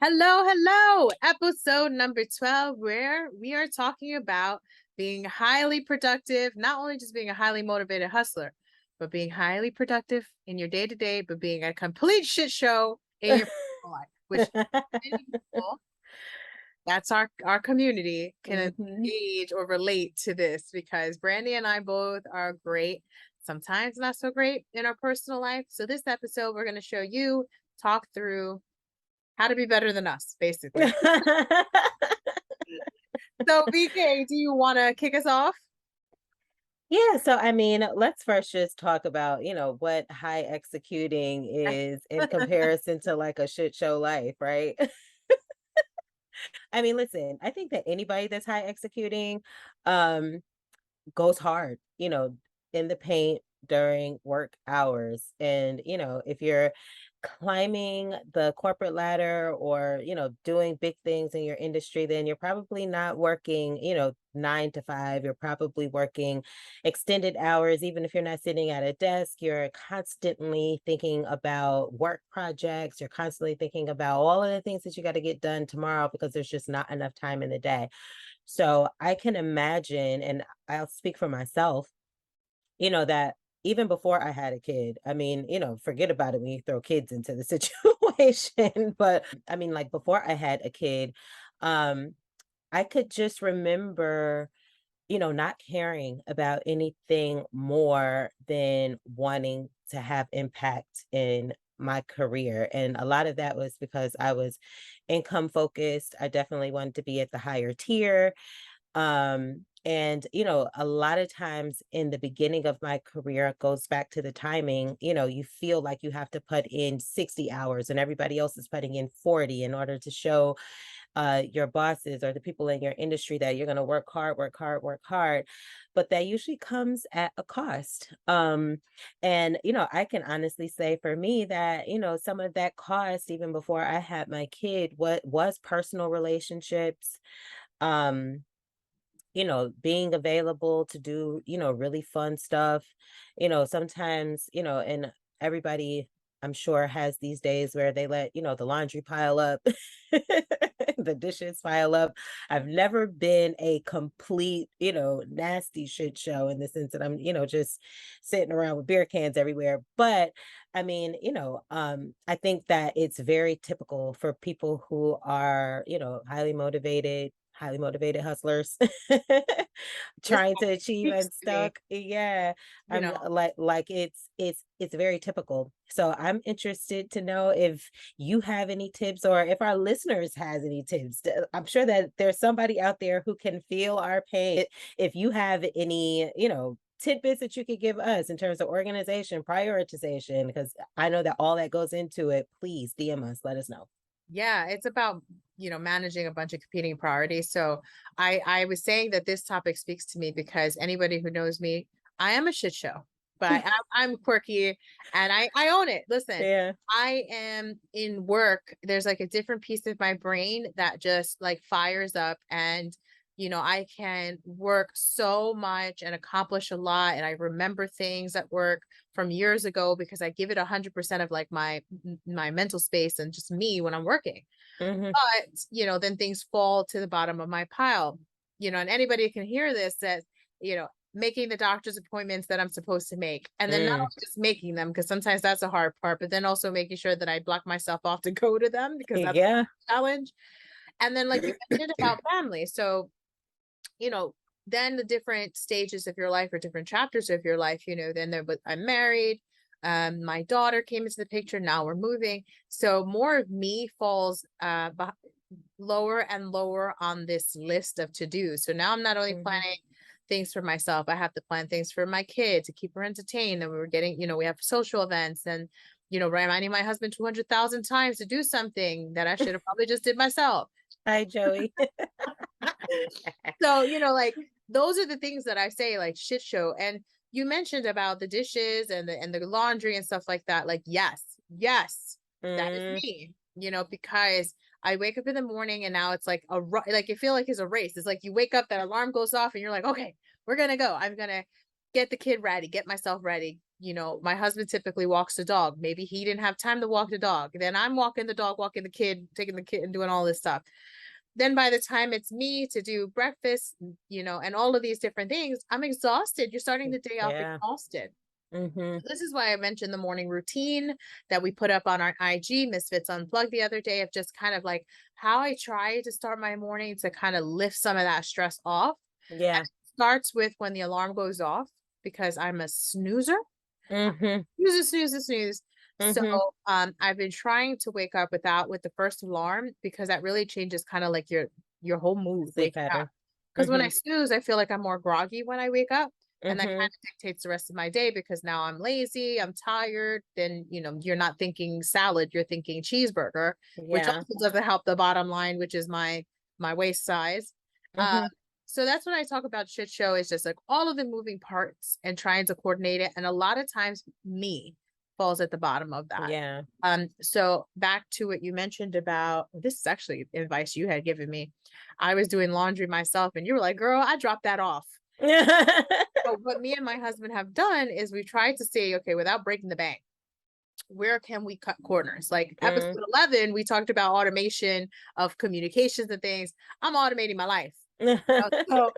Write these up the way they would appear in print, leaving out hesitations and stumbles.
Hello, hello. Episode number 12, where we are talking about being highly productive, not only just being a highly motivated hustler, but being highly productive in your day to day, but being a complete shit show in your personal life, which many people, that's our community, can Mhm. engage or relate to this because Brandy and I both are great, sometimes not so great in our personal life. So, this episode, we're going to show you, talk through how to be better than us, basically. So, BK, do you want to kick us off? Yeah, so I mean, let's first just talk about, what high executing is in comparison to like a shit show life, right? I mean, listen, I think that anybody that's high executing um goes hard, in the paint during work hours. And, if you're climbing the corporate ladder or, doing big things in your industry, then you're probably not working, 9 to 5. You're probably working extended hours. Even if you're not sitting at a desk, you're constantly thinking about work projects. You're constantly thinking about all of the things that you got to get done tomorrow because there's just not enough time in the day. So I can imagine, and I'll speak for myself, that even before I had a kid, I mean, forget about it when you throw kids into the situation. But I mean, like before I had a kid, um, I could just remember, not caring about anything more than wanting to have impact in my career. And a lot of that was because I was income focused. I definitely wanted to be at the higher tier. And a lot of times in the beginning of my career, it goes back to the timing. You feel like you have to put in 60 hours and everybody else is putting in 40 in order to show your bosses or the people in your industry that you're going to work hard, work hard, work hard. But that usually comes at a cost. And I can honestly say for me that, some of that cost, even before I had my kid, what was personal relationships. Um, being available to do, really fun stuff. Sometimes, and everybody I'm sure has these days where they let, the laundry pile up, the dishes pile up. I've never been a complete, nasty shit show in the sense that I'm, just sitting around with beer cans everywhere. But I mean, I think that it's very typical for people who are, highly motivated hustlers This trying to topic achieve speaks and to me, stuck. Yeah. you know. Like it's very typical. So I'm interested to know if you have any tips or if our listeners has any tips. I'm sure that there's somebody out there who can feel our pain. If you have any, tidbits that you could give us in terms of organization, prioritization, because I know that all that goes into it, please DM us, let us know. Yeah, it's about, managing a bunch of competing priorities. So I was saying that this topic speaks to me because anybody who knows me, I am a shit show, but I'm quirky and I own it. Listen, Yeah. I am in work. There's like a different piece of my brain that just like fires up, and I can work so much and accomplish a lot. And I remember things at work from years ago because I give it 100% of like my mental space and just me when I'm working. Hmm. But, then things fall to the bottom of my pile. And anybody can hear this that, making the doctor's appointments that I'm supposed to make. And then not Mm. only just making them, because sometimes that's a hard part, but then also making sure that I block myself off to go to them because that's Yeah. a challenge. And then, like you mentioned about family. So, you know, then the different stages of your life or different chapters of your life, then but I'm married. My daughter came into the picture. Now we're moving. So more of me falls lower and lower on this list of to do. So now I'm not only Mhm. planning things for myself, I have to plan things for my kid to keep her entertained. And we were getting, we have social events and, reminding my husband 200,000 times to do something that I should have probably just did myself. Hi, Joey. So, like those are the things that I say, like shit show. And you mentioned about the dishes and the laundry and stuff like that. Like, yes, yes, that is Mm, me, because I wake up in the morning and now it's like like you feel like it's a race. It's like you wake up, that alarm goes off, and you're like, okay, we're gonna go. I'm gonna get the kid ready, get myself ready, my husband typically walks the dog. Maybe he didn't have time to walk the dog. Then I'm walking the dog, walking the kid, taking the kid and doing all this stuff. Then by the time it's me to do breakfast, and all of these different things, I'm exhausted. You're starting the day off Yeah. exhausted. Mhm. This is why I mentioned the morning routine that we put up on our IG Misfits Unplugged the other day, of just kind of like how I try to start my morning to kind of lift some of that stress off. And Yeah. it starts with when the alarm goes off, because I'm a snoozer. Mhm. Snooze, snooze, snooze. So Mhm. I've been trying to wake up with the first alarm, because that really changes kind of like your whole mood Sleep waking up. pattern. Because when I Mhm. snooze, I feel like I'm more groggy when I wake up. And that kind Mhm. of dictates the rest of my day, because now I'm lazy, I'm tired. Then, you're not thinking salad, you're thinking cheeseburger, which Yeah. also doesn't help the bottom line, which is my waist size. Uh, Mhm. so that's when I talk about shit show, is just like all of the moving parts and trying to coordinate it. And a lot of times me falls at the bottom of that. Yeah. So back to what you mentioned about, this is actually advice you had given me. I was doing laundry myself and you were like, girl, I dropped that off. So what me and my husband have done is we tried to say, okay, without breaking the bank, where can we cut corners? Like Mm. episode 11, we talked about automation of communications and things. I'm automating my life. So,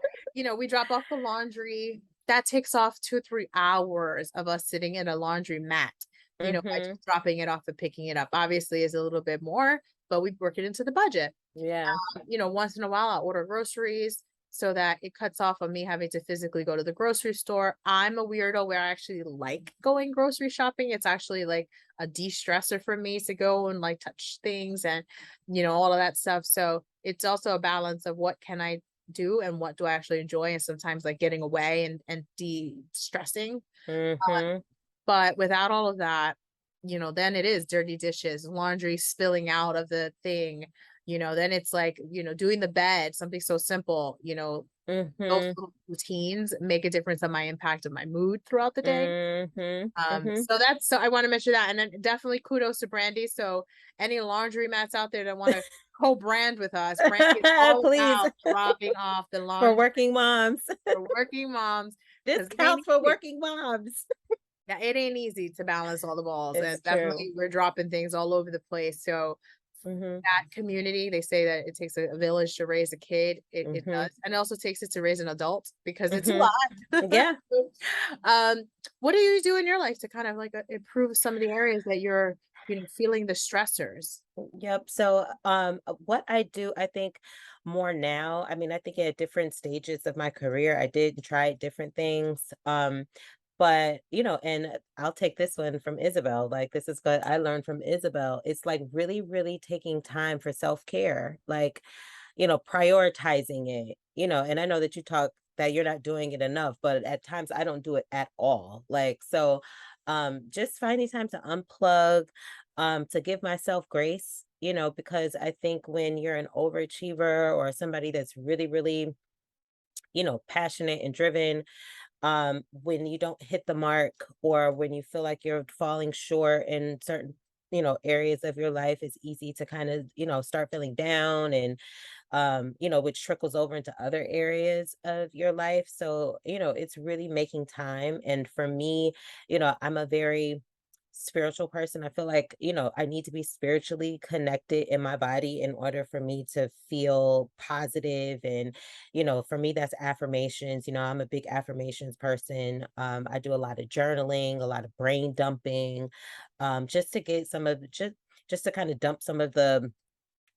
we drop off the laundry. That takes off 2 or 3 hours of us sitting in a laundry mat, by Mhm. just dropping it off and picking it up. Obviously, is a little bit more, but we work it into the budget. Yeah. Once in a while, I'll order groceries so that it cuts off of me having to physically go to the grocery store. I'm a weirdo where I actually like going grocery shopping. It's actually like a de-stressor for me to go and like touch things and, all of that stuff. So it's also a balance of what can I do and what do I actually enjoy, and sometimes like getting away and de-stressing. Mhm. But without all of that, then it is dirty dishes, laundry spilling out of the thing, then it's like, doing the bed, something so simple, those Mhm. little routines make a difference on my impact of my mood throughout the day. Mhm. Mhm. So I want to mention that. And then definitely kudos to Brandy. So any laundry mats out there that want to co-brand with us, Brandy is all Please. about dropping off the For laundry working moms. for working moms, because it ain't Discounts for easy. working moms. Yeah, it ain't easy to balance all the balls, It's and true. definitely we're dropping things all over the place. So Mhm. that community, they say that it takes a village to raise a kid. It Mhm. does, and it also takes it to raise an adult, because it's a Mhm. lot. Yeah. um, what do you do in your life to kind of like improve some of the areas that you're, feeling the stressors? Yep. So, what I do, I think more now, I mean, I think at different stages of my career, I did try different things. But, and I'll take this one from Isabel. Like, this is what I learned from Isabel. It's like really, really taking time for self-care, like, prioritizing it, and I know that you talk that you're not doing it enough, but at times I don't do it at all. Like, so, just finding time to unplug, to give myself grace, because I think when you're an overachiever or somebody that's really, really, passionate and driven, when you don't hit the mark or when you feel like you're falling short in certain, areas of your life, it's easy to kind of, start feeling down and which trickles over into other areas of your life. So, it's really making time. And for me, I'm a very spiritual person. I feel like, I need to be spiritually connected in my body in order for me to feel positive. And, for me, that's affirmations. I'm a big affirmations person. I do a lot of journaling, a lot of brain dumping, just to get just to kind of dump some of the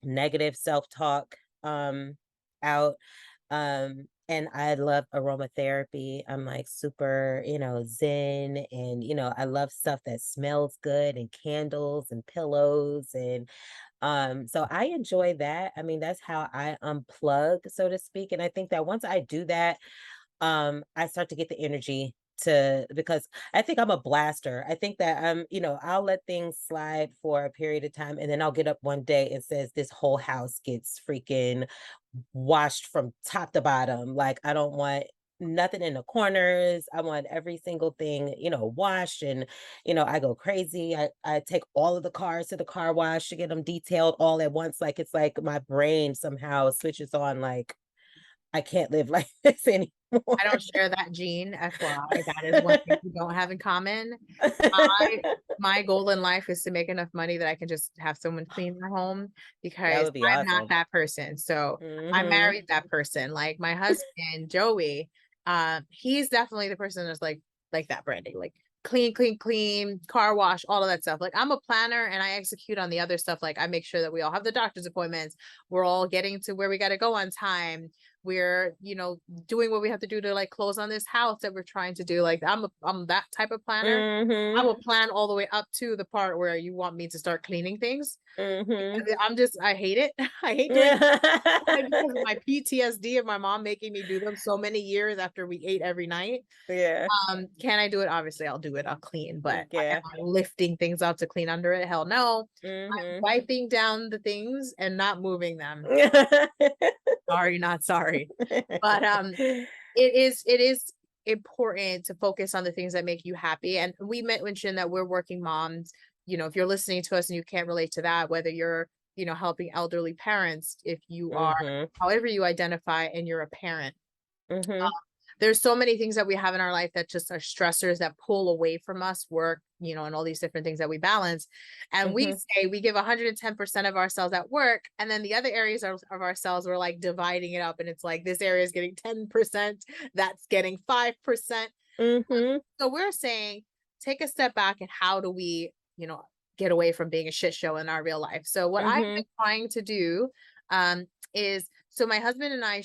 negative self-talk out. And I love aromatherapy. I'm like super, zen, and I love stuff that smells good, and candles and pillows, and so I enjoy that. I mean, that's how I unplug, so to speak. And I think that once I do that, I start to get the energy because I think I'm a blaster. I think that I'll let things slide for a period of time and then I'll get up one day and says this whole house gets freaking washed from top to bottom. Like I don't want nothing in the corners. I want every single thing, washed, and I go crazy. I take all of the cars to the car wash to get them detailed all at once. Like it's like my brain somehow switches on like I can't live like this anymore. I don't share that gene, FYI. That is one thing we don't have in common. My my goal in life is to make enough money that I can just have someone clean their home That because would be I'm not awesome. that person. So I Mhm. married that person. Like my husband, Joey, he's definitely the person that's like that, Brandy. Like clean, clean, clean, car wash, all of that stuff. Like I'm a planner and I execute on the other stuff. Like I make sure that we all have the doctor's appointments. We're all getting to where we got to go on time. We're, doing what we have to do to like close on this house that we're trying to do. Like I'm that type of planner. I Mhm. will plan all the way up to the part where you want me to start cleaning things. Mhm. I hate it. I hate doing it because of my PTSD of my mom making me do them so many years after we ate every night. Yeah. Can I do it? Obviously, I'll do it. I'll clean, but am Yeah. I lifting things out to clean under it? Hell no. I'm Mhm. wiping down the things and not moving them. Sorry, not sorry. But it is important to focus on the things that make you happy. And we mentioned that we're working moms. If you're listening to us and you can't relate to that, whether you're, helping elderly parents, if you are, Mhm. however you identify, and you're a parent, Mhm. there's so many things that we have in our life that just are stressors that pull away from us, work, and all these different things that we balance. And we Mhm. say we give 110% of ourselves at work. And then the other areas of ourselves, we're like dividing it up. And it's like this area is getting 10%, that's getting 5%. Mhm. So we're saying take a step back and how do we, get away from being a shit show in our real life. So what I've been Mhm. trying to do is so my husband and I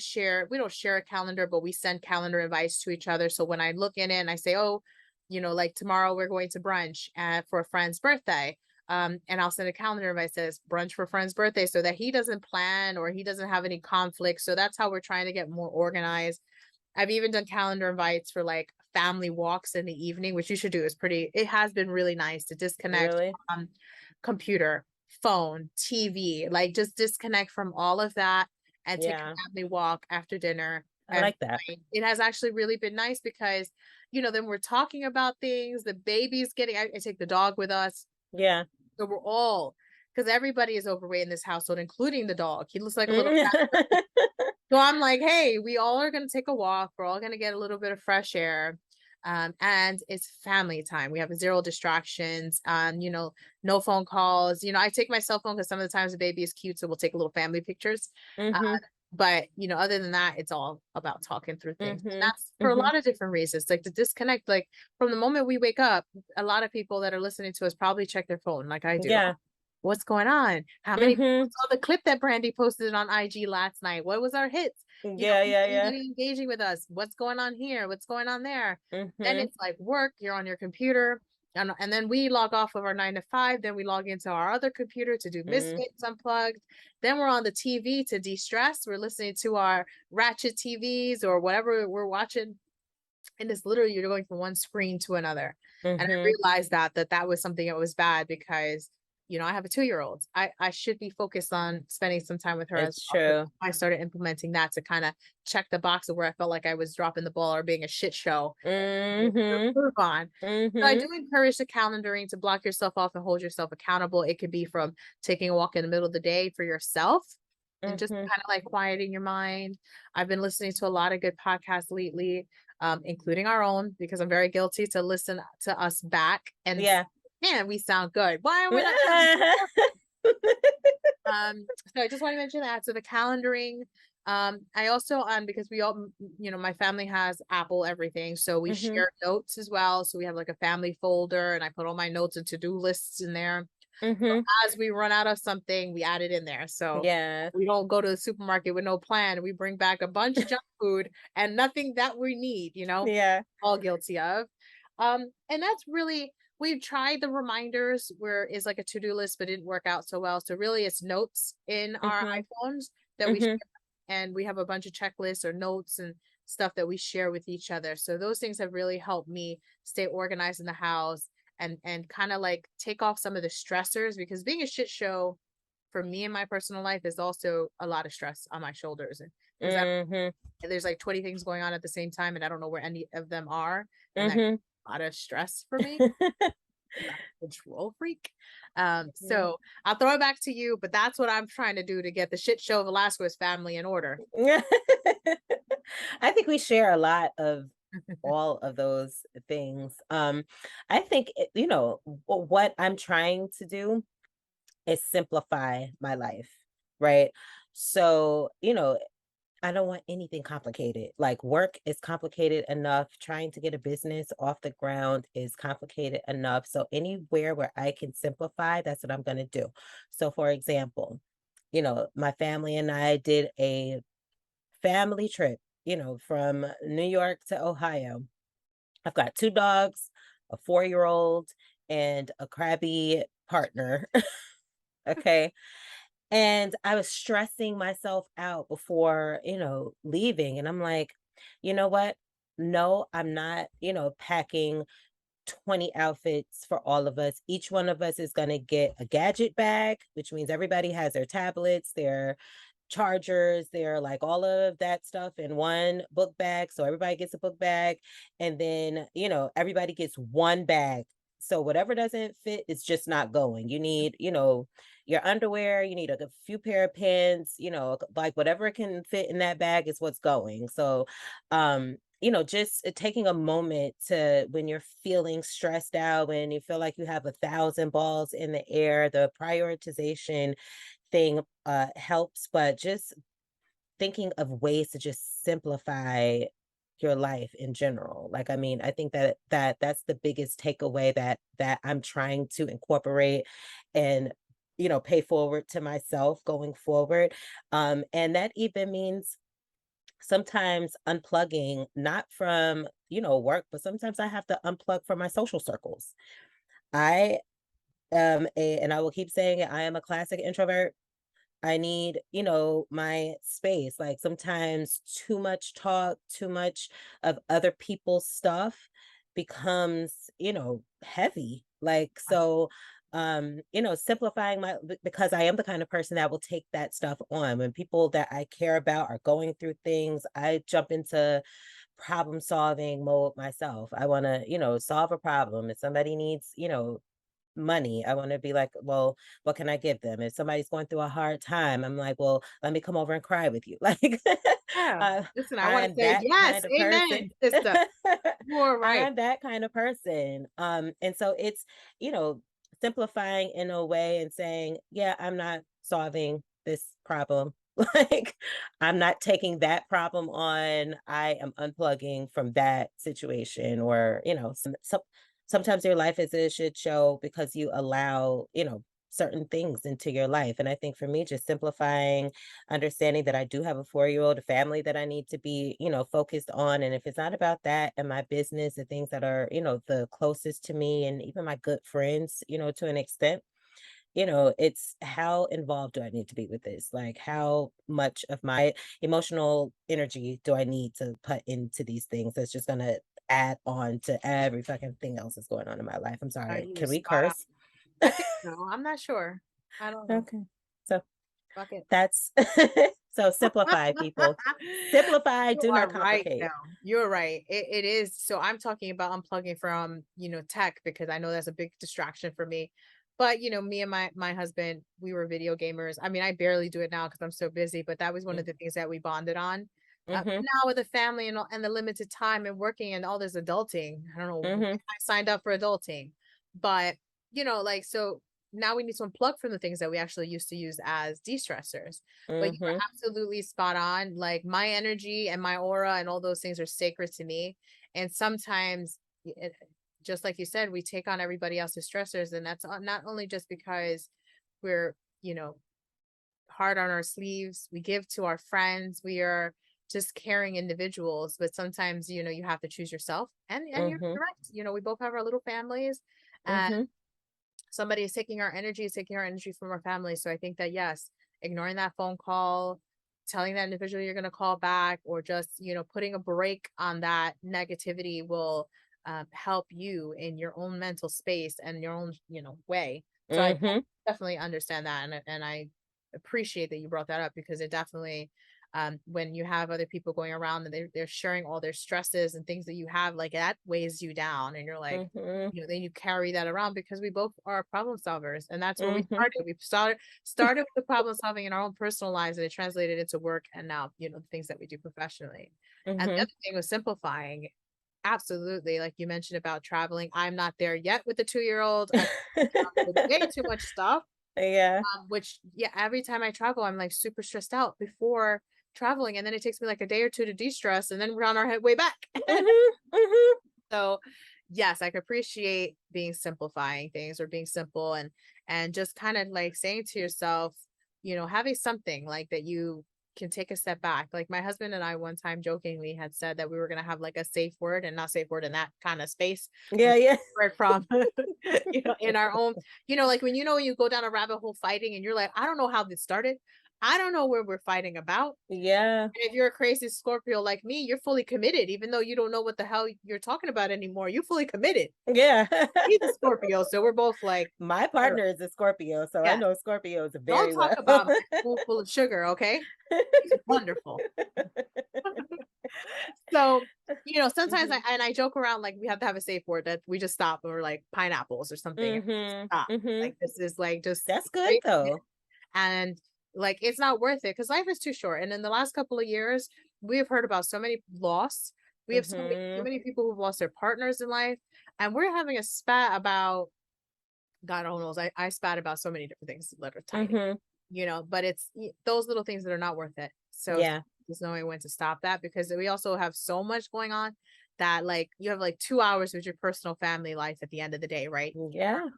we don't share a calendar, but we send calendar invites to each other. So when I look in it and I say, oh, like tomorrow we're going to brunch for a friend's birthday. And I'll send a calendar invite that says brunch for friend's birthday so that he doesn't plan or he doesn't have any conflicts. So that's how we're trying to get more organized. I've even done calendar invites for like family walks in the evening, which you should do. It has been really nice to disconnect Really? from computer, phone, TV, like just disconnect from all of that and take Yeah. a family walk after dinner I every like that. night. It has actually really been nice because, then we're talking about things. The baby's I take the dog with us. Yeah. So because everybody is overweight in this household, including the dog. He looks like a little Mhm. fat. So I'm like, hey, we all are going to take a walk. We're all going to get a little bit of fresh air. And it's family time. We have zero distractions. No phone calls. I take my cell phone because some of the times the baby is cute, so we'll take little family pictures. Uh, but other than that, it's all about talking through things. And Mhm. that's for a Mhm. lot of different reasons. Like to disconnect, like from the moment we wake up, a lot of people that are listening to us probably check their phone, like I do. Yeah. What's going on? How many people Mhm. saw the clip that Brandy posted on IG last night? What was our hits? Yeah, Is yeah, yeah. anybody engaging with us? What's going on here? What's going on there? Then Mhm. it's like work, you're on your computer. And then we log off of our 9 to 5. Then we log into our other computer to do Mhm. Misfits Unplugged. Then we're on the TV to de stress. We're listening to our Ratchet TVs or whatever we're watching. And it's literally you're going from one screen to another. And I Mhm. realized that was something that was bad because I have a 2-year-old. I should be focused on spending some time with her as It's well. So true. I started implementing that to kind of check the box of where I felt like I was dropping the ball or being a shit show to Mhm. improve on. So I do Mhm. encourage the calendaring to block yourself off and hold yourself accountable. It could be from taking a walk in the middle of the day for yourself and just Mhm. kind of like quieting your mind. I've been listening to a lot of good podcasts lately, including our own, because I'm very guilty to listen to us back and Yeah. man, we sound good. Why are we not sounding more? So I just want to mention that. So the calendaring, I also because we all, my family has Apple everything, so we Mhm. share notes as well. So we have like a family folder, and I put all my notes and to-do lists in there. So Mhm. as we run out of something, we add it in there. So Yeah. we don't go to the supermarket with no plan. We bring back a bunch of junk food and nothing that we need, Yeah. all guilty of. And that's really we've tried the reminders where is like a to-do list, but it didn't work out so well. So really it's notes in our Mhm. iPhones that we share, Mhm. and we have a bunch of checklists or notes and stuff that we share with each other. So those things have really helped me stay organized in the house and kind of like take off some of the stressors because being a shit show for me in my personal life is also a lot of stress on my shoulders because Mhm. there's like 20 things going on at the same time and I don't know where any of them are, and that Mhm. a lot of stress for me. I'm a control freak. Mhm. So I'll throw it back to you, but that's what I'm trying to do to get the shit show Velasquez family in order. I think we share a lot of all of those things. I think, what I'm trying to do is simplify my life, right? So, I don't want anything complicated. Like work is complicated enough. Trying to get a business off the ground is complicated enough. So anywhere where I can simplify, that's what I'm going to do. So for example, my family and I did a family trip, from New York to Ohio. I've got 2 dogs, a 4-year-old, and a crabby partner, okay? And I was stressing myself out before, leaving, and I'm like, "You know what? No, I'm not, packing 20 outfits for all of us. Each one of us is gonna get a gadget bag, which means everybody has their tablets, their chargers, their like all of that stuff in one book bag. So everybody gets a book bag. And then, everybody gets one bag. So whatever doesn't fit is just not going. You need, your underwear, you need a few pair of pants, like whatever can fit in that bag is what's going. So just taking a moment to when you're feeling stressed out, when you feel like you have 1,000 balls in the air, the prioritization thing helps, but just thinking of ways to just simplify your life in general. Like, I mean, I think that's the biggest takeaway that I'm trying to incorporate and pay forward to myself going forward. And that even means sometimes unplugging, not from, work, but sometimes I have to unplug from my social circles. I and I will keep saying it, I am a classic introvert. I need, my space. Like sometimes too much talk, too much of other people's stuff becomes, heavy. Like, so, simplifying because I am the kind of person that will take that stuff on. When people that I care about are going through things, I jump into problem solving mode myself. I want to, solve a problem. If somebody needs, money, I wanna be like, "Well, what can I give them?" If somebody's going through a hard time, I'm like, "Well, let me come over and cry with you." Like, Yeah. uh, Listen, I want to I'm say that yes, kind of person. amen, sister. You're right. I'm that kind of person. And so it's, you know, simplifying in a way and saying, "Yeah, I'm not solving this problem." Like, I'm not taking that problem on. I am unplugging from that situation or, sometimes your life is a shit show because you allow, certain things into your life. And I think for me, just simplifying, understanding that I do have a 4-year-old, a family that I need to be, focused on. And if it's not about that and my business, the things that are, the closest to me and even my good friends, to an extent, it's how involved do I need to be with this? Like, how much of my emotional energy do I need to put into these things that's just going to add on to every fucking thing else that's going on in my life? I'm sorry. You were Can we spot on. curse? I think so. I'm not sure. I don't know. Okay. So Fuck it. that's so simplify, people. Simplify, You do not are right complicate. though. You're right. It is. So I'm talking about unplugging from, tech because I know that's a big distraction for me. But me and my husband, we were video gamers. I mean, I barely do it now because I'm so busy, but that was one of the things that we bonded on. But Mm-hmm. now with the family and the limited time and working and all this adulting, I don't know when Mm-hmm. I signed up for adulting, but like so now we need to unplug from the things that we actually used to use as de-stressors. But you Mm-hmm. were absolutely spot on. Like my energy and my aura and all those things are sacred to me. And sometimes, just like you said, we take on everybody else's stressors. And that's not only just because we're, hard on our sleeves, we give to our friends, we are just caring individuals. But sometimes, you have to choose yourself. And you're Mm-hmm. correct. We both have our little families. And Mm-hmm. somebody is taking our energy from our family. So I think that yes, ignoring that phone call, telling that individual you're going to call back, or just putting a break on that negativity will help you in your own mental space and your own way. So I Mm-hmm. definitely understand that, and I appreciate that you brought that up because it definitely when you have other people going around and they're sharing all their stresses and things that you have, like that weighs you down, and you're like, Mhm. then you carry that around because we both are problem solvers, and that's where we Mhm. started. We started with the problem solving in our own personal lives, and it translated into work, and now the things that we do professionally. And the Mhm. other thing was simplifying. Absolutely, like you mentioned about traveling. I'm not there yet with the 2-year-old. I with way too much stuff. Yeah. Which, yeah, every time I travel, I'm like super stressed out before traveling, and then it takes me like a day or two to de-stress, and then we're on our way back. Mhm. Mhm. So, yes, I could appreciate being simplifying things or being simple, and just kind of like saying to yourself, having something like that you can take a step back. Like my husband and I one time jokingly had said that we were going to have like a safe word, and not safe word in that kind of space, Yeah, but yeah. word from in our own, like when you go down a rabbit hole fighting and you're like, I don't know how this started. I don't know where we're fighting about. Yeah. And if you're a crazy Scorpio like me, you're fully committed, even though you don't know what the hell you're talking about anymore. You're fully committed. Yeah. He's a Scorpio, so we're both like, My "Sure, partner is a Scorpio, so I yes, know Scorpios don't very talk well. about my spoon full of sugar, okay? He's wonderful." So, sometimes Mhm. I joke around like we have to have a safe word that we just stop, or like pineapples or something. Just Mhm. stop. Mhm. Like this is like just That's good right here. though. And like it's not worth it because life is too short. And in the last couple of years, we have heard about so many loss. We have so Mhm. many people who've lost their partners in life, and we're having a spat about God only knows. I spat about so many different things that are tiny, Mhm. but it's those little things that are not worth it. So Yeah. just knowing when to stop that, because we also have so much going on that like you have like 2 hours with your personal family life at the end of the day, right? Yeah.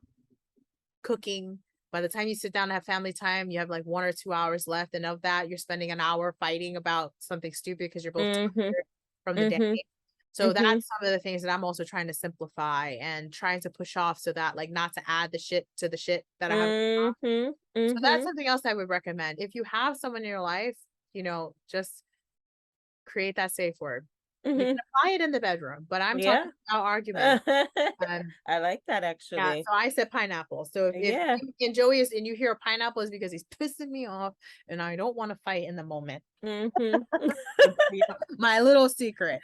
Cooking. By the time you sit down and have family time, you have like 1 or 2 hours left. And of that, you're spending an hour fighting about something stupid because you're both Mhm. tired from the day. Mhm. So that's Mhm. some of the things that I'm also trying to simplify and trying to push off, so that like not to add the shit to the shit that I have. Mhm. So that's Mhm. something else I would recommend. If you have someone in your life, just create that safe word. You can Mhm. apply it in the bedroom, but I'm Yeah. talking about arguments. Um, I like that yeah, actually. so I said pineapple. So if Yeah. and Joey is and you hear a pineapple is because he's pissing me off and I don't want to fight in the moment. Mhm. My little secret.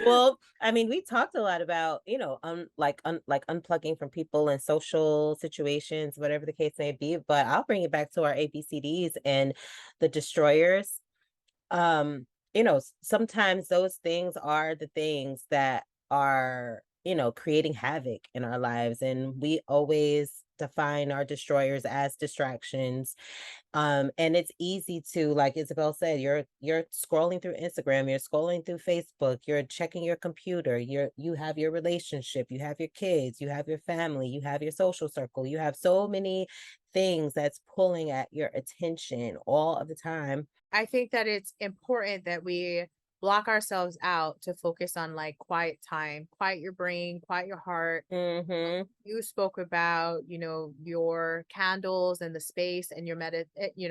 Well, I mean, we talked a lot about, like unplugging from people and social situations, whatever the case may be, but I'll bring it back to our ABCDs and the destroyers. Sometimes those things are the things that are, creating havoc in our lives, and we always define our destroyers as distractions. And it's easy to, like Isabel said, you're scrolling through Instagram, you're scrolling through Facebook, you're checking your computer, you have your relationship, you have your kids, you have your family, you have your social circle, you have so many things that's pulling at your attention all of the time. I think that it's important that we block ourselves out to focus on like quiet time, quiet your brain, quiet your heart. Mhm. You spoke about, your candles and the space and your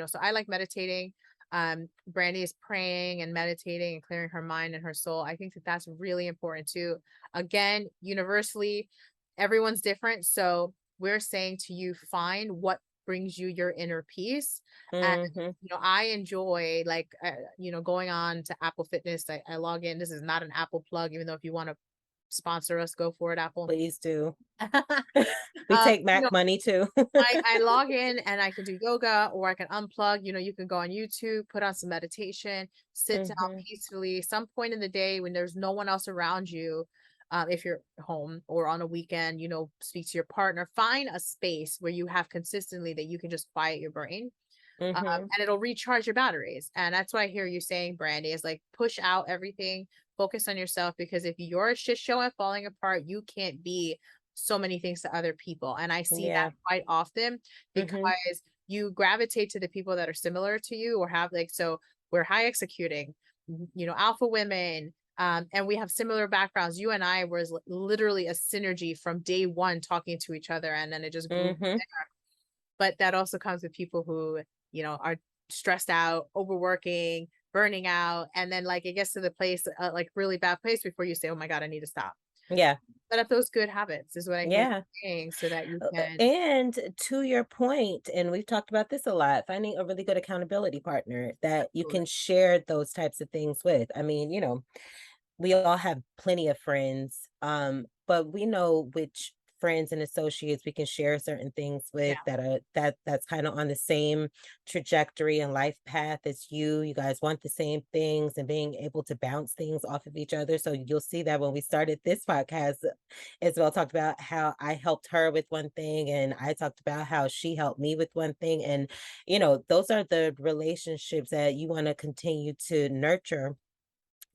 so I like meditating. Brandy is praying and meditating and clearing her mind and her soul. I think that that's really important too. Again, universally, everyone's different. So we're saying to you, find what brings you your inner peace. And, Mhm. I enjoy like, going on to Apple Fitness. I log in. This is not an Apple plug, even though if you want to sponsor us, go for it, Apple. Please do. We Um, take Mac money too. I log in and I can do yoga or I can unplug. You can go on YouTube, put on some meditation, sit down Mhm. peacefully. Some point in the day when there's no one else around you, if you're home or on a weekend, speak to your partner. Find a space where you have consistently that you can just quiet your brain, Mhm. and it'll recharge your batteries. And that's what I hear you saying, Brandy, is like push out everything, focus on yourself, because if you're a shit show and falling apart, you can't be so many things to other people. And I see that Yeah. quite often Mhm. because you gravitate to the people that are similar to you or have like, so we're high executing, alpha women. And we have similar backgrounds. You and I was literally a synergy from day one talking to each other, and then it just grew. Mhm. But that also comes with people who are stressed out, overworking, burning out, and then like it gets to the place like really bad place before you say, oh my god, I need to stop. Yeah. Set up those good habits is what I hear you Yeah. saying so that you can. And to your point, and we've talked about this a lot, finding a really good accountability partner that you can Absolutely. share those types of things with. I mean, we all have plenty of friends, but we know which friends and associates we can share certain things with Yeah. that are that's kind of on the same trajectory and life path as you. You guys want the same things and being able to bounce things off of each other. So you'll see that when we started this podcast, Isabel talked about how I helped her with one thing, and I talked about how she helped me with one thing. And, those are the relationships that you want to continue to nurture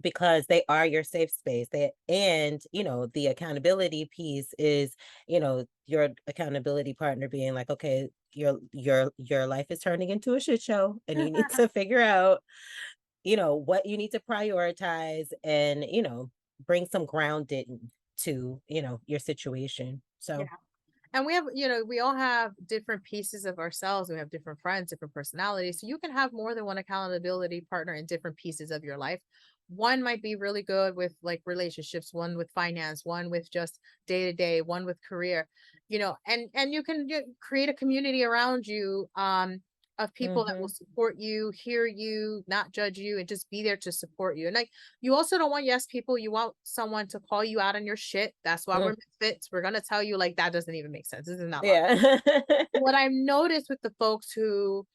because they are your safe space. The accountability piece is, your accountability partner being like, okay, your life is turning into a shit show and you need to figure out, what you need to prioritize and, bring some grounded to, your situation. Yeah. So, And we have, we all have different pieces of ourselves. We have different friends, different personalities. So you can have more than one accountability partner in different pieces of your life. One might be really good with like relationships, one with finance, one with just day to day, one with career, and you can create a community around you of people that will mhm, support you, hear you, not judge you, and just be there to support you. And like you also don't want yes people, you want someone to call you out on your shit. That's why mm, we're misfits. We're gonna tell you like that doesn't even make sense. This is not logical. yeah. What I've noticed with the folks who,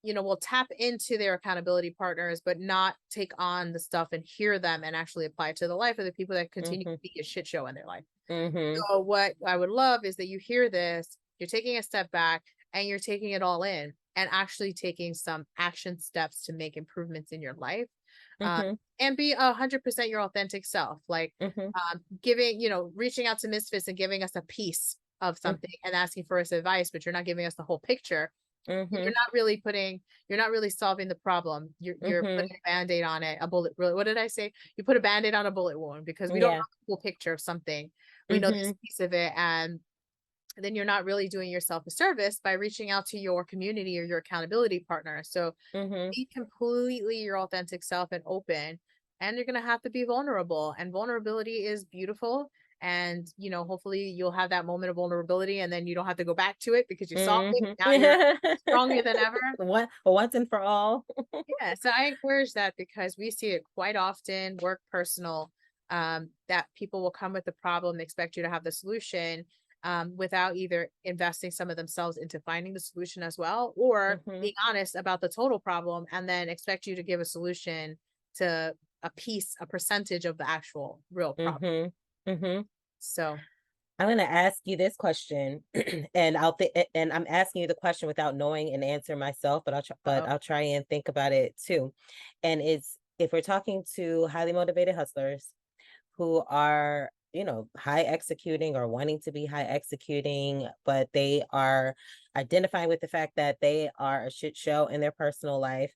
will tap into their accountability partners, but not take on the stuff and hear them and actually apply it to the life of the people that continue to Mhm, be a shit show in their life. mhm, So what I would love is that you hear this, you're taking a step back and you're taking it all in and actually taking some action steps to make improvements in your life. Um, mhm, and be 100% your authentic self, like mhm, giving, reaching out to misfits and giving us a piece of mm, something and asking for us advice, but you're not giving us the whole picture. You're mhm, not really putting, you're not really solving the problem. You're mhm. putting a band-aid on it, a bullet. Really, what did I say? You put a band-aid on a bullet wound because we don't Yeah. know the full picture of something. We know this Mhm, piece of it, and then you're not really doing yourself a service by reaching out to your community or your accountability partner. So mhm, be completely your authentic self and open, and you're going to have to be vulnerable, and vulnerability is beautiful. And hopefully you'll have that moment of vulnerability and then you don't have to go back to it because you solved it. mhm. Now you're stronger than ever. Once and for all. Yeah, so I encourage that because we see it quite often, work, personal, that people will come with the problem, expect you to have the solution, without either investing some of themselves into finding the solution as well, or Mhm, being honest about the total problem and then expect you to give a solution to a percentage of the actual real problem. mhm, mhm. So, I'm gonna ask you this question, and I'm asking you the question without knowing an answer myself, but uh-oh. I'll try and think about it too. And it's if we're talking to highly motivated hustlers who are, high executing or wanting to be high executing, but they are identifying with the fact that they are a shit show in their personal life.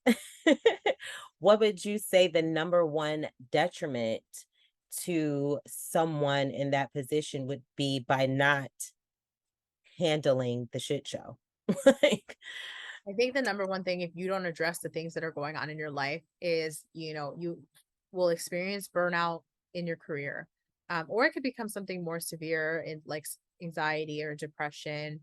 What would you say the number one detriment to someone in that position would be by not handling the shit show? Like, I think the number one thing, if you don't address the things that are going on in your life, is you will experience burnout in your career, or it could become something more severe in like anxiety or depression.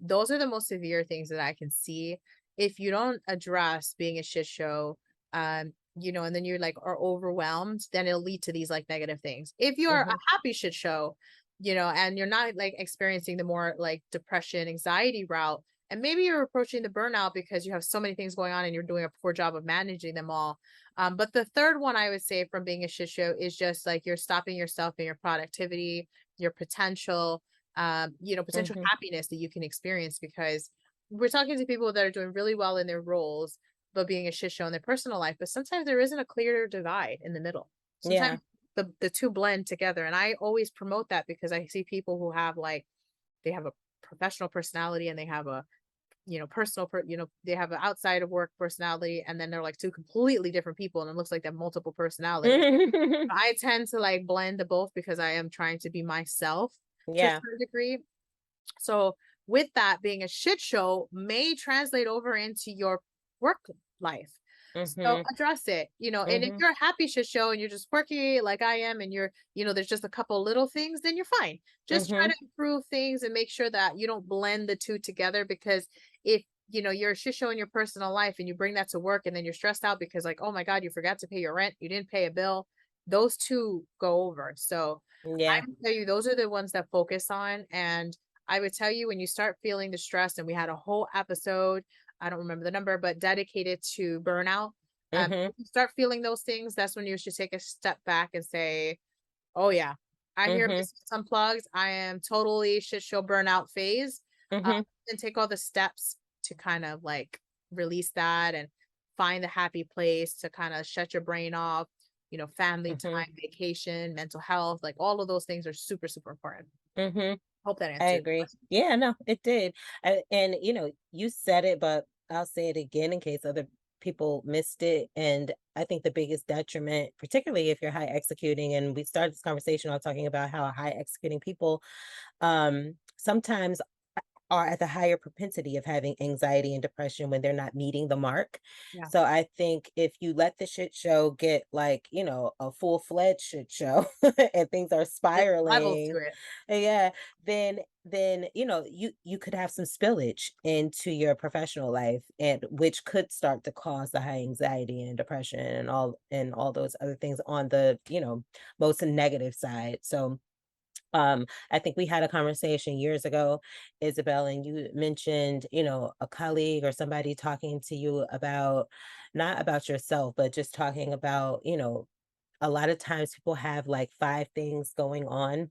Those are the most severe things that I can see. If you don't address being a shit show, and then you're like are overwhelmed, then it'll lead to these like negative things. If you're mhm, a happy shit show, and you're not like experiencing the more like depression, anxiety route, and maybe you're approaching the burnout because you have so many things going on and you're doing a poor job of managing them all. But the third one I would say from being a shit show is just like you're stopping yourself in your productivity, your potential, potential mhm, happiness that you can experience because we're talking to people that are doing really well in their roles, but being a shit show in their personal life. But sometimes there isn't a clear divide in the middle. Sometimes yeah, the two blend together. And I always promote that because I see people who have like they have a professional personality and they have a they have an outside of work personality and then they're like two completely different people and it looks like they have multiple personalities. I tend to like blend the both because I am trying to be myself to a yeah, certain degree. So with that being a shit show may translate over into your work life. So Mhm. address it, and if Mhm. you're a happy shit show and you're just quirky like I am and there's just a couple little things, then you're fine. Just try Mhm. to improve things and make sure that you don't blend the two together because if you're a shit show in your personal life and you bring that to work and then you're stressed out because like, oh my God, you forgot to pay your rent, you didn't pay a bill, those two go over. So I Yeah. would tell you those are the ones that focus on. And I would tell you when you start feeling the stress, and we had a whole episode, I don't remember the number, but dedicated to burnout. Mhm. If you start feeling those things, that's when you should take a step back and say, oh yeah, I hear Mhm. Misfits Unplugged. I am totally shit show burnout phase. Um, Mhm. and take all the steps to kind of like release that and find the happy place to kind of shut your brain off, family Mhm. time, vacation, mental health, like all of those things are super, super important. Mhm. Hope that I answers the agree. question. Yeah, no, it did. And you said it, but I'll say it again in case other people missed it. And I think the biggest detriment, particularly if you're high executing, and we started this conversation on talking about how high executing people sometimes are at the higher propensity of having anxiety and depression when they're not meeting the mark. Yeah. So I think if you let the shit show get like, a full-fledged shit show and things are There's levels to spiraling, it. yeah, then you could have some spillage into your professional life and which could start to cause the high anxiety and depression and all those other things on the, most negative side. So I think we had a conversation years ago, Isabel, and you mentioned, a colleague or somebody talking to you about not about yourself, but just talking about, a lot of times people have like five things going on,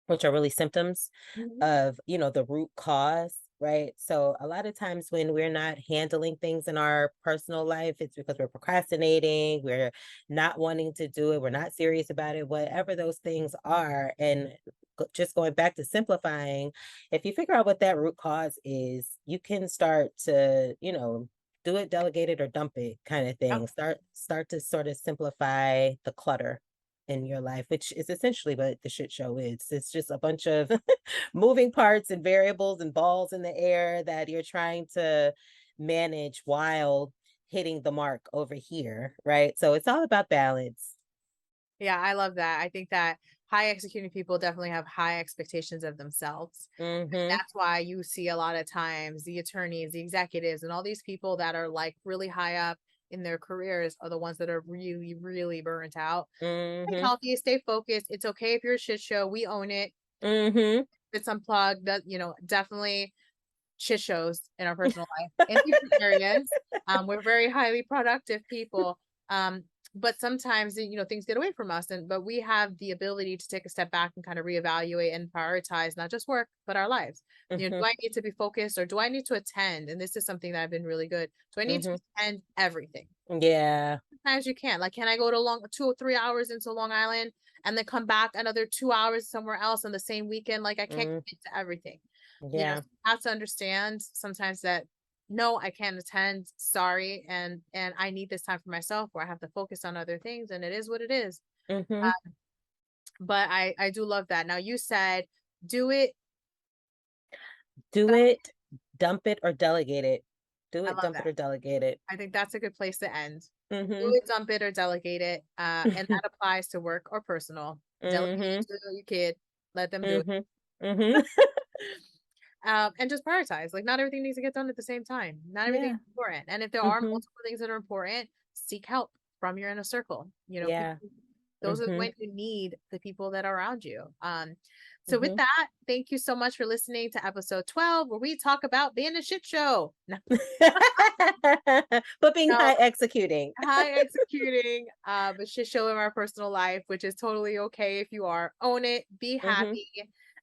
which are really symptoms Mhm. of, the root cause, right? So a lot of times when we're not handling things in our personal life, it's because we're procrastinating, we're not wanting to do it, we're not serious about it, whatever those things are. And just going back to simplifying, if you figure out what that root cause is, you can start to, do it, delegate it, or dump it kind of Yep. thing. Start to sort of simplify the clutter in your life, which is essentially what the shit show is. It's just a bunch of moving parts and variables and balls in the air that you're trying to manage while hitting the mark over here, right? So it's all about balance. Yeah, I love that. I think that high executing people definitely have high expectations of themselves. Mhm. That's why you see a lot of times the attorneys, the executives, and all these people that are like really high up in their careers are the ones that are really, really burnt out. Stay Mhm. healthy, stay focused. It's okay if you're a shit show. We own it. Mhm. If it's unplugged, that definitely shit shows in our personal life in different areas. We're very highly productive people. Um, but sometimes things get away from us, but we have the ability to take a step back and kind of reevaluate and prioritize not just work but our lives. Do Mhm. I need to be focused or do I need to attend? And this is something that I've been really good. Do I need to Mhm. attend everything? Yeah. Sometimes you can't. Like, can I go to 2 or 3 hours into Long Island and then come back another 2 hours somewhere else on the same weekend? Like, I can't Mm, commit to everything. yeah. So you have to understand sometimes that no, I can't attend. Sorry, and I need this time for myself where I have to focus on other things, and it is what it is. Mhm. Uh, but I do love that. Now you said do it. Do That, it, dump it, or delegate it. Do I it, love dump it, that. or delegate it. I think that's a good place to end. Do Mhm. it, dump it, or delegate it. And that applies to work or personal. Delegate it Mhm. to your kid. Let them do it. Mhm. Mhm. And just prioritize. Like, not everything needs to get done at the same time. Not everything Yeah. is important. And if there are Mhm. multiple things that are important, seek help from your inner circle. Yeah. People, those are Mhm. when you need the people that are around you. So with Mhm. that, thank you so much for listening to episode 12, where we talk about being a shit show. No, But being no, high executing. high executing, but shit show in our personal life, which is totally okay if you are. Own it, be Mhm. happy.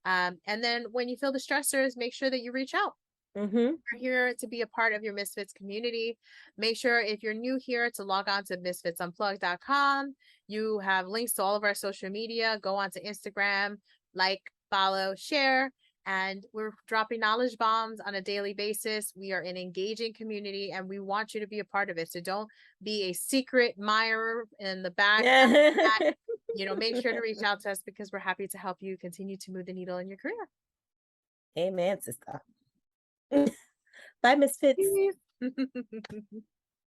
And then when you feel the stressors, make sure that you reach out. Mhm. Are here to be a part of your Misfits community. Make sure if you're new here to log on to misfitsunplugged.com. You have links to all of our social media. Go on to Instagram, like, follow, share. And we're dropping knowledge bombs on a daily basis. We are an engaging community and we want you to be a part of it. So don't be a secret Meyer in the back. Make sure to reach out to us because we're happy to help you continue to move the needle in your career. Amen, sister. Bye, misfits. Peace.